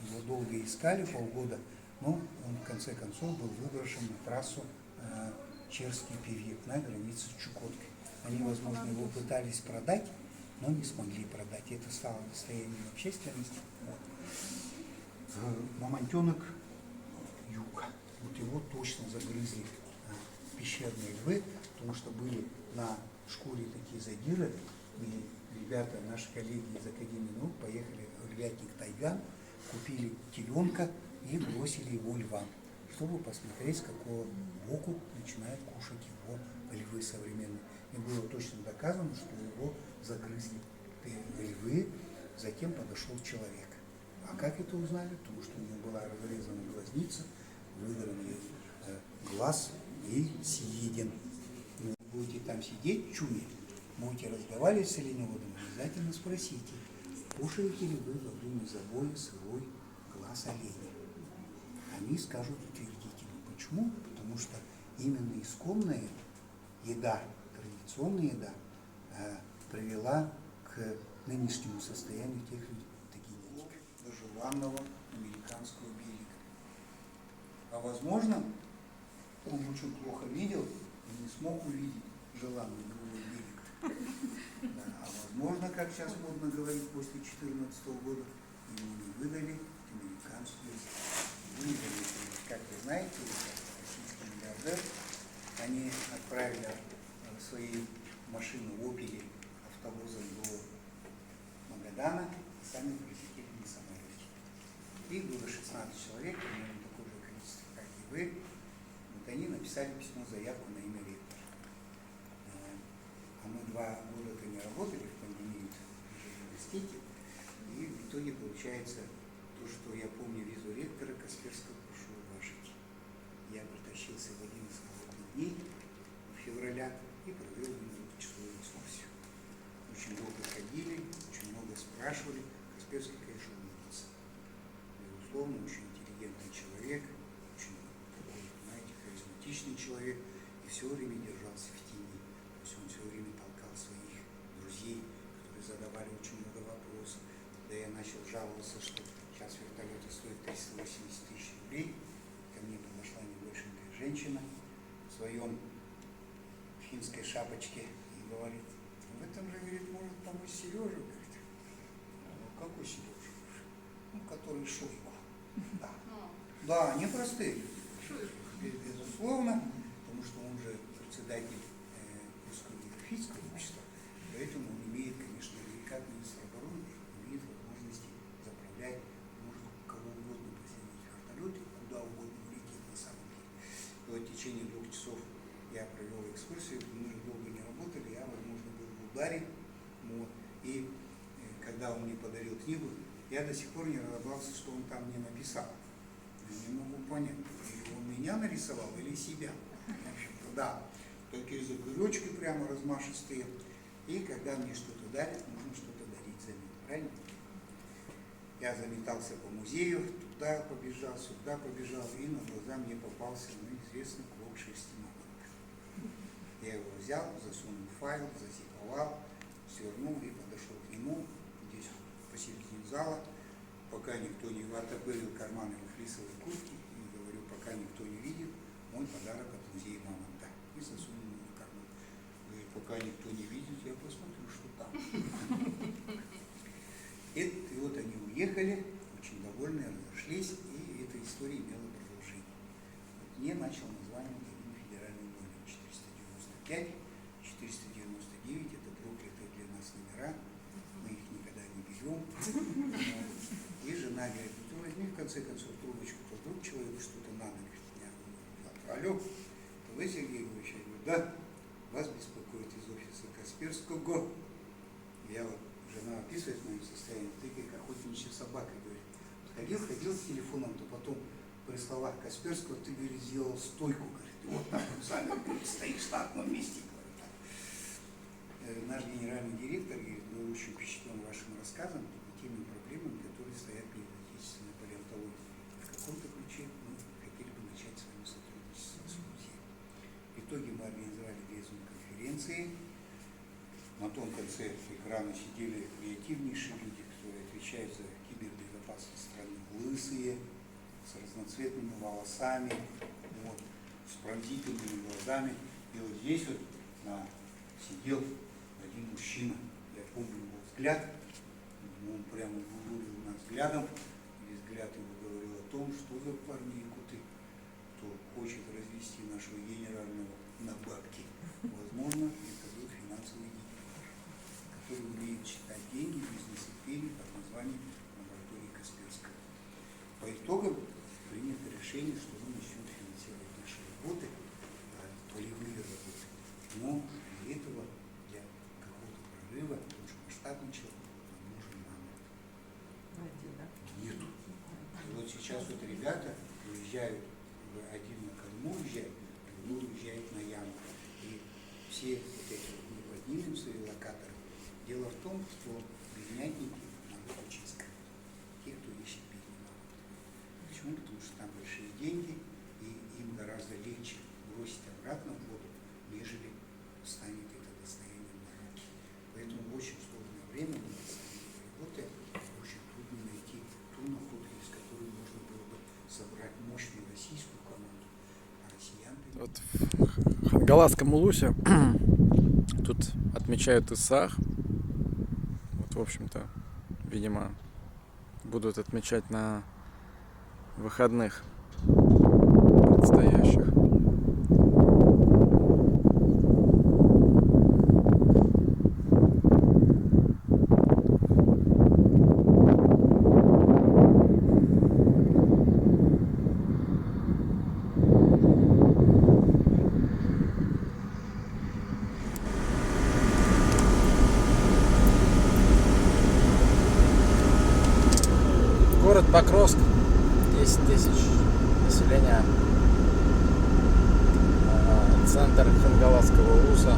Его долго искали, полгода, но он в конце концов был выброшен на трассу Черский-Певек на границе с Чукоткой. Они, возможно, его пытались продать, но не смогли продать. Это стало достоянием общественности. Вот. Мамонтенок юга. Вот его точно загрызли пещерные львы, потому что были на шкуре такие задиры. И ребята, наши коллеги из Академии наук, поехали в Львятник Тайган, купили теленка и бросили его львам, чтобы посмотреть, с какого боку начинают кушать его львы современные. И было точно доказано, что его загрызли львы, затем подошел человек. А как это узнали? Потому что у него была разрезана глазница, выдран глаз и съеден. Вы будете там сидеть, чуя, будете разговаривать с оленеводом, обязательно спросите, кушаете ли вы во время забоя сырой глаз оленя. Они скажут утвердительно. Почему? Потому что именно исконная еда, традиционная еда привела к нынешнему состоянию тех людей, таких до желанного американского берега. А возможно, он очень плохо видел и не смог увидеть желанный другой берег. Да, а возможно, как сейчас модно говорить, после 2014 года ему не выдали американскую землю. Как вы знаете, российский миллиардер, они отправили свои машины «Опели» автобусом до Магадана и сами прилетели на самолете. Их было 16 человек, примерно такое же количество, как и вы. Вот они написали письмо-заявку на имя ректора. А мы 2 года не работали в пандемию в университете, и в итоге получается то, что я помню визу ректора Касперского прошу уважить. Я притащился в один из холодных дней февраля и провел двухчасовую экскурсию. Очень долго ходили, очень много спрашивали. Касперский, конечно, умница. Безусловно, очень интеллигентный человек, очень такой, знаете, харизматичный человек, и все время держался в тени. То есть он все время толкал своих друзей, которые задавали очень много вопросов. Когда я начал жаловаться, что сейчас вертолеты стоят 380 тысяч рублей, ко мне подошла небольшенькая женщина в своем финской шапочке и говорит, в этом же, говорит, может помочь Сережа, говорит. Ну, какой Сережа? Ну, который Шойгу. Да. Да, непростые. Безусловно, потому что он же председатель Русского географического общества, поэтому он имеет, конечно, как министр обороны, имеет возможности заправлять, может кого угодно посадить вертолеты, куда угодно улететь на самом деле. И вот в течение 2 часов я провел экскурсию, мы же долго не работали, я, возможно, был в ударе. Вот. И когда он мне подарил книгу, я до сих пор не разобрался, что он там мне написал. Я не могу понять, или он меня нарисовал, или себя. В общем-то, да. Такие закрылечки прямо размашистые. И когда мне что-то дарят, нужно что-то дарить взамен. Правильно? Я заметался по музею, туда побежал, сюда побежал, и на глаза мне попался, известный клок шерстяного. Я его взял, засунул в файл, засиповал, свернул и подошел к нему, здесь посередине зала, пока никто не отопырил карманы его флисовой куртки, и говорю, пока никто не видит, мой подарок от музея Мамонта. И засунул его в карман. Говорю, пока никто не видит, я посмотрю, что там. И вот они уехали, очень довольные, разошлись, и эта история имела продолжение. Вот мне начал название федеральный номер 495, 499, это проклятые для нас номера, мы их никогда не берем. И жена говорит, ну возьми в конце концов трубочку, то вдруг человеку что-то надо. Я говорю, алло, то вы, Сергей Егорович? Я говорю, да, вас беспокоит из офиса Касперского. Я вот, жена описывает мое состояние, ты как охотничья собака, говорит, ходил с телефоном, то потом при словах Касперского ты, говорит, сделал стойку, говорит, вот так вот сами, говорит, стоишь на одном месте. Наш генеральный директор, говорит, был очень впечатлен вашим рассказом и теми проблемами, которые стоят перед отечественной палеонтологией. В каком-то ключе мы хотели бы начать с вами сотрудничество с музеем. В итоге мы организовали 2 зум-конференции. На том конце экрана сидели креативнейшие люди, которые отвечают за кибербезопасность страны, лысые, с разноцветными волосами, вот, с пронзительными глазами. И вот здесь вот на сидел один мужчина, я помню его взгляд, он прямо бурлил нас взглядом, и взгляд его говорил о том, что за парни якуты, кто хочет развести нашего генерального на бабки. Возможно, это был финансовый генерал, который умеет считать деньги в бизнес-фирме под названием лаборатории Касперского. По итогам принято решение, что мы начнем финансировать наши работы, полевые работы. Но для этого, для какого-то прорыва, потому что масштабный человек, нам нужен мама. Нету. И вот сейчас вот ребята уезжают, один на Колыму уезжает, другой уезжает на Яму. И все вот эти вот мы поднимем свои локаторы. Дело в том, что безнятники надо очень искать. Те, кто ищет безнятника. Почему? Потому что там большие деньги, и им гораздо легче бросить обратно в воду, нежели станет это достоянием науки. Поэтому в очень сложное время мы работаем, очень трудно найти ту находку, из которой можно было бы собрать мощную российскую команду, а россиян... Вот в Хангаласском Улусе тут отмечают Исаах. Вот, в общем-то, видимо, будут отмечать на выходных предстоящих. Город Покровск, 10 тысяч населения, центр Хангаласского улуса.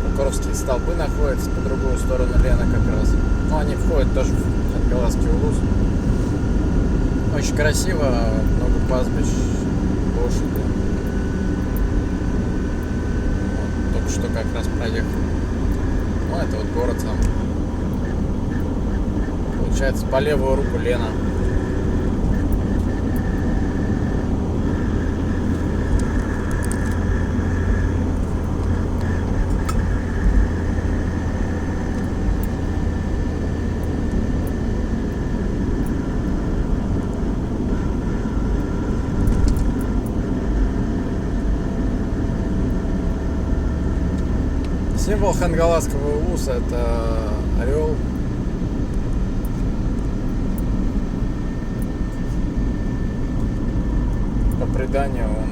Покровские столбы находятся по другую сторону Лена как раз. Но они входят тоже в Хангаласский улус. Очень красиво, много пастбищ, лошади. Вот, только что как раз проехал. Ну, это вот город сам. Получается, по левую руку Лена. Символ Хангаласского улуса — это орел. По преданию, он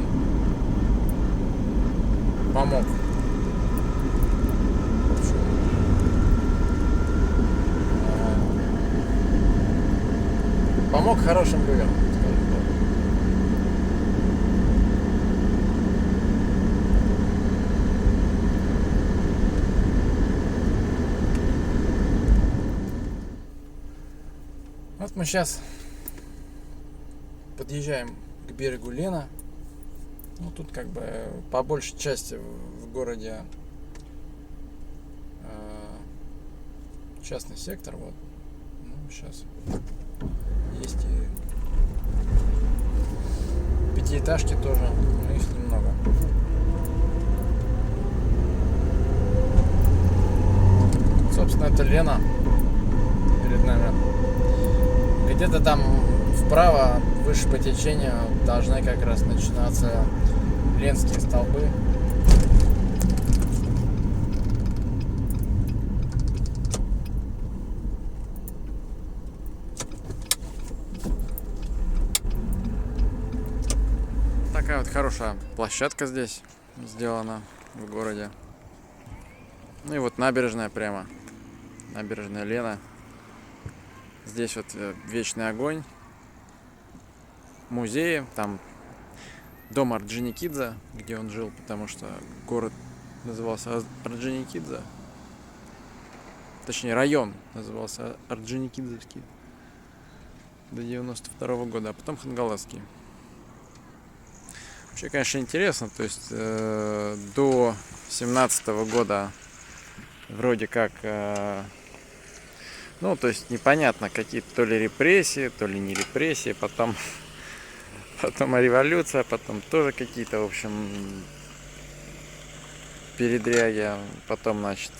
помог. Помог хорошим людям, скажем так. Вот мы сейчас подъезжаем к берегу Лена. Ну, тут как бы по большей части в городе частный сектор. Вот. Ну, сейчас есть и пятиэтажки тоже, но их немного. Собственно, это Лена перед нами. Где-то там вправо, выше по течению, должны как раз начинаться Ленские столбы. Такая вот хорошая площадка здесь сделана в городе. Ну и вот набережная прямо. Набережная Лена. Здесь вот Вечный огонь. Музеи. Там дом Орджоникидзе, где он жил, потому что город назывался Орджоникидзе. Точнее, район назывался Орджоникидзевский до 92 года, а потом Хангаласский. Вообще, конечно, интересно. То есть до 17 года вроде как, ну, то есть непонятно, какие-то то ли репрессии, то ли не репрессии, потом революция, потом тоже какие-то, в общем, передряги, потом, значит,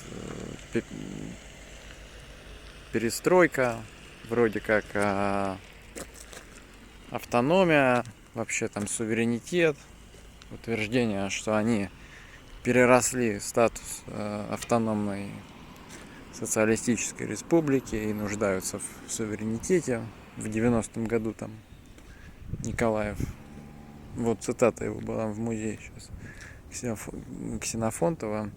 перестройка, вроде как автономия, вообще там суверенитет, утверждение, что они переросли статус автономной социалистической республики и нуждаются в суверенитете. В 90-м году там Николаев, вот цитата его была в музее сейчас, Ксенофонтова,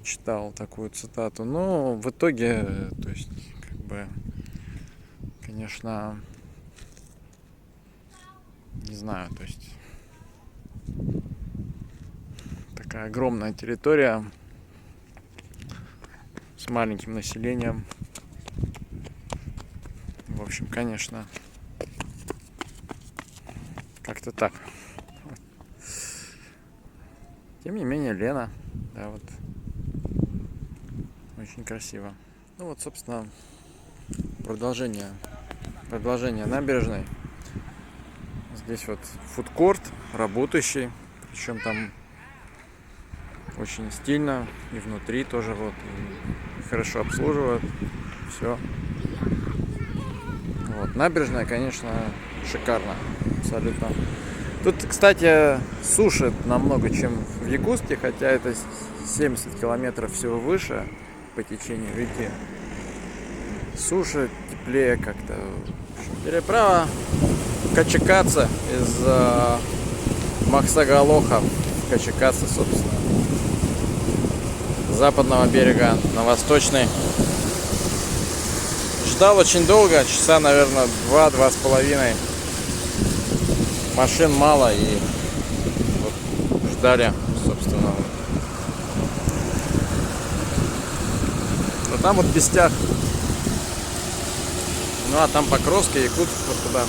читал такую цитату, но в итоге, то есть, как бы, конечно, не знаю, то есть такая огромная территория с маленьким населением. В общем, конечно, как-то так. Тем не менее, Лена, да, вот, очень красиво. Ну вот, собственно, продолжение набережной. Здесь вот фудкорт работающий, причем там очень стильно, и внутри тоже вот, и хорошо обслуживают, все. Вот, набережная, конечно, шикарно, абсолютно. Тут, кстати, суше намного, чем в Якутске, хотя это 70 километров всего выше по течению реки. Суше, теплее как-то. Переправа Качекаца из Махсагалоха в Качекаца, собственно, с западного берега на восточный. Ждал очень долго, часа, наверное, 2-2,5. Машин мало, и вот ждали, собственно. Но там вот Пестях. Ну а там Покровск и Якутск вот туда.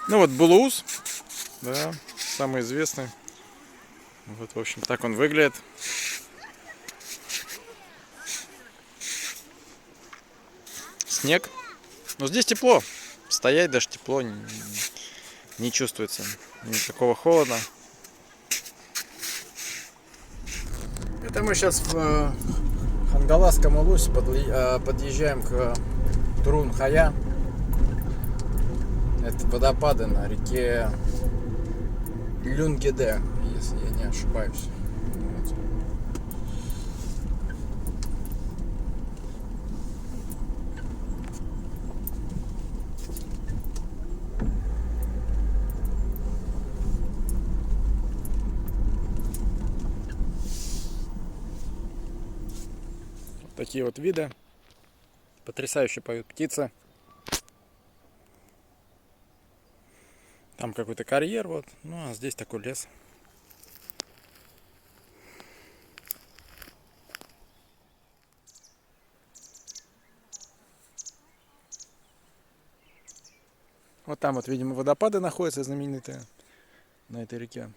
Ну вот Булуус, да, самый известный. Вот, в общем, так он выглядит. Снег. Но здесь тепло. Стоять даже тепло, не чувствуется никакого холода. Это мы сейчас в Хангаласском Улусе подъезжаем к Турун-Хая. Это водопады на реке Люнгеде, если я не ошибаюсь. Вот. Вот такие вот виды. Потрясающе поют птицы. Там какой-то карьер, вот, ну а здесь такой лес. Вот там вот, видимо, водопады находятся знаменитые на этой реке.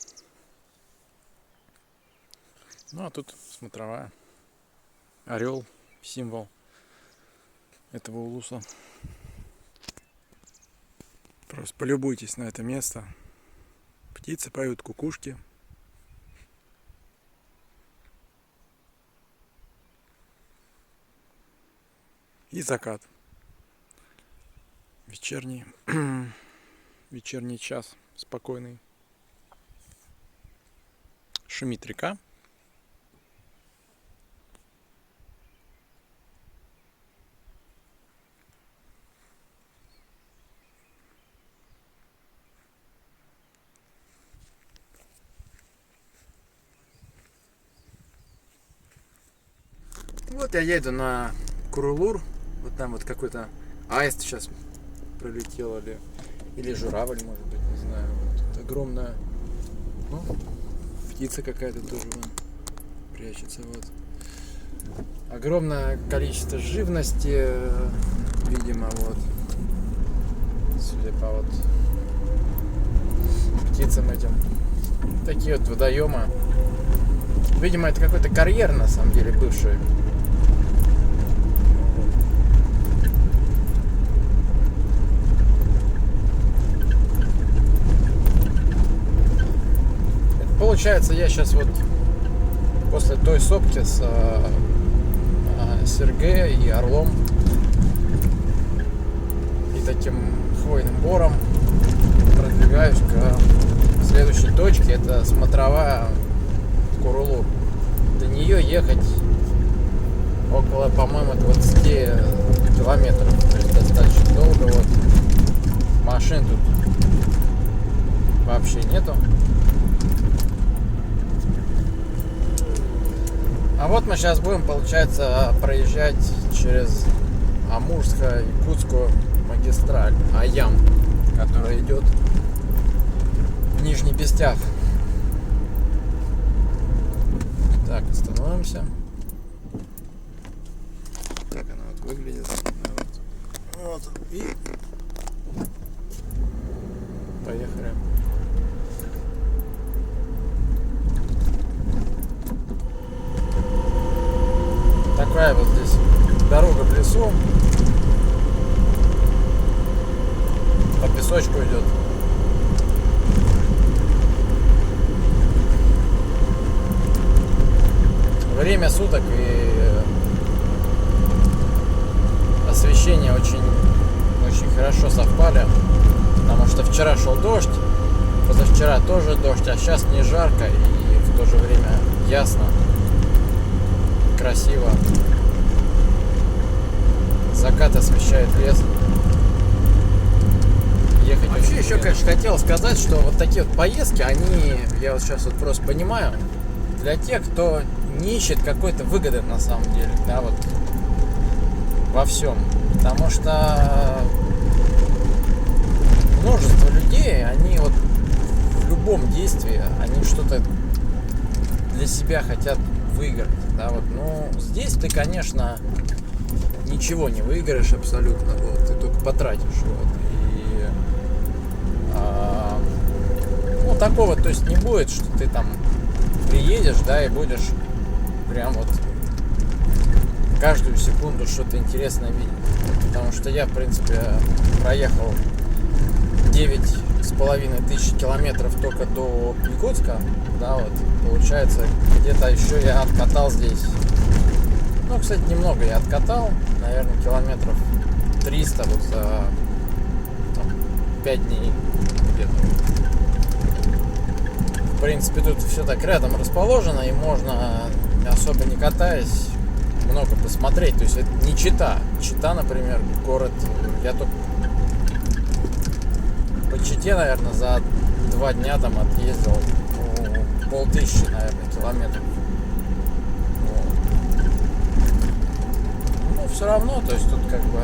Ну а тут смотровая. Орел, символ этого улуса. Просто полюбуйтесь на это место. Птицы поют, кукушки. И закат. Вечерний час, спокойный. Шумит река. Вот я еду на Курулур. Вот там вот какой-то аист сейчас пролетел, или журавль, может быть, не знаю. Вот тут огромная, ну, птица какая-то тоже вон прячется. Вот. Огромное количество живности, видимо, вот. Судя по вот птицам этим. Такие вот водоемы. Видимо, это какой-то карьер, на самом деле, бывший. Получается, я сейчас вот после той сопки с Сергея и Орлом и таким хвойным бором продвигаюсь к следующей точке. Это смотровая Курулур. До нее ехать около, по-моему, 20 километров. То есть достаточно долго. Вот. Машин тут вообще нету. А вот мы сейчас будем, получается, проезжать через Амурско-Якутскую магистраль АЯМ, которая идет в Нижний Пестях. Так, остановимся. Так она вот выглядит. Вот. И поехали. Такая вот здесь дорога в лесу. По песочку идет. Время суток и освещение очень хорошо совпали. Потому что вчера шел дождь, позавчера тоже дождь, а сейчас не жарко и в то же время ясно. Красиво. Закат освещает лес. Ехать. Вообще еще, конечно, хотел сказать, что вот такие вот поездки, они, я вот сейчас вот просто понимаю, для тех, кто не ищет какой-то выгоды на самом деле, да, вот во всем. Потому что множество людей, они вот в любом действии, они что-то для себя хотят выиграть. Да, вот, ну, здесь ты, конечно, ничего не выиграешь абсолютно, вот, ты только потратишь, вот, и ну, такого, то есть, не будет, что ты там приедешь, да, и будешь прям вот каждую секунду что-то интересное видеть, потому что я, в принципе, проехал 9500 километров только до Якутска, да, вот, получается, где-то еще я откатал здесь, ну, кстати, немного я откатал, наверное, километров 300 вот за там, 5 дней где-то. В принципе, тут все так рядом расположено, и можно, особо не катаясь, много посмотреть, то есть это не Чита. Чита, например, город, я только по Чите, наверное, за 2 дня там отъездил 1500, наверное, километров. Вот. Ну, все равно, то есть тут как бы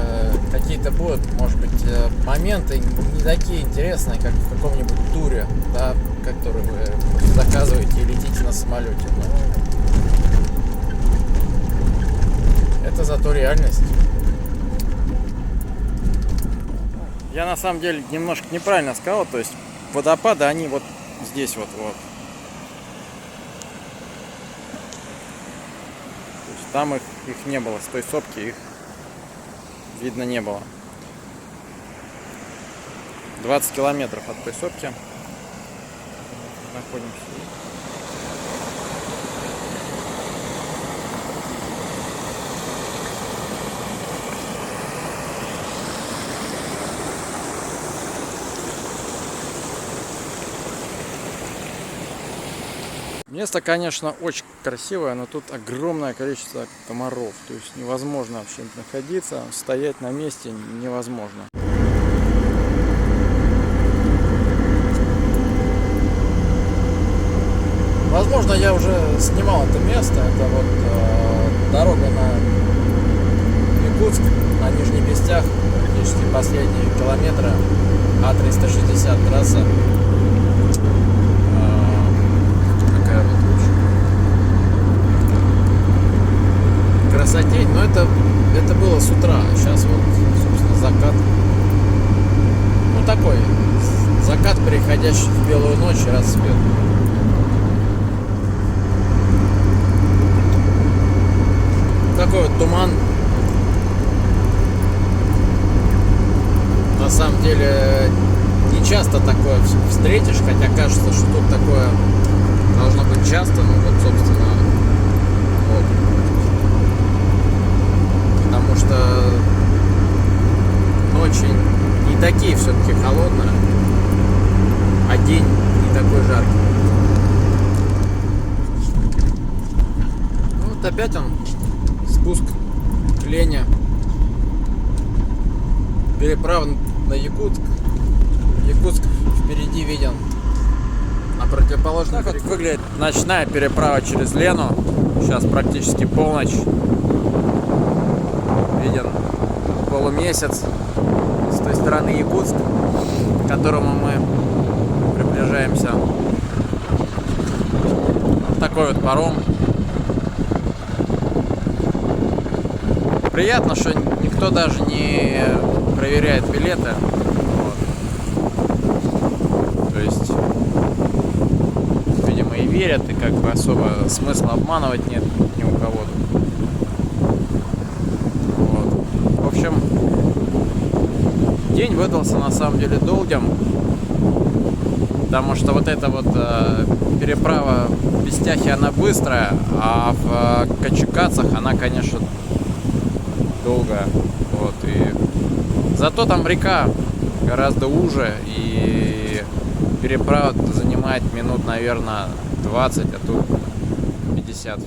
какие-то будут, может быть, моменты не такие интересные, как в каком-нибудь туре, да, который вы заказываете и летите на самолете. Но это зато реальность. Я на самом деле немножко неправильно сказал, то есть водопады, они вот здесь вот. То есть там их не было, с той сопки их видно не было. 20 километров от той сопки находимся. Место, конечно, очень красивое, но тут огромное количество комаров. То есть невозможно вообще находиться, стоять на месте невозможно. Возможно, я уже снимал это место. Это вот дорога на Якутск, на Нижний Пестях, практически последние километры, А360 трасса. Красотень, но это было с утра, сейчас вот, собственно, закат, ну такой, закат, переходящий в белую ночь, рассвет. такой вот туман. На самом деле не часто такое встретишь, хотя кажется, что тут такое должно быть часто, ну вот собственно вот. Потому что ночи не такие все-таки холодные, а день не такой жаркий. Ну вот опять он, спуск к Лене, переправа на Якутск. Якутск впереди виден на противоположном берегу. Так вот выглядит ночная переправа через Лену. Сейчас практически полночь. Виден полумесяц. С той стороны Якутск, к которому мы приближаемся. Вот такой вот паром. Приятно, что никто даже не проверяет билеты. Вот. То есть, видимо, и верят, и как бы особо смысла обманывать нет ни у кого. Вот. В общем, день выдался на самом деле долгим, потому что вот эта вот переправа в Пестяхе, она быстрая, а в Качекацах она, конечно, долгая. Вот. И зато там река гораздо уже, и переправа занимает минут, наверное, 20, а тут 50 все.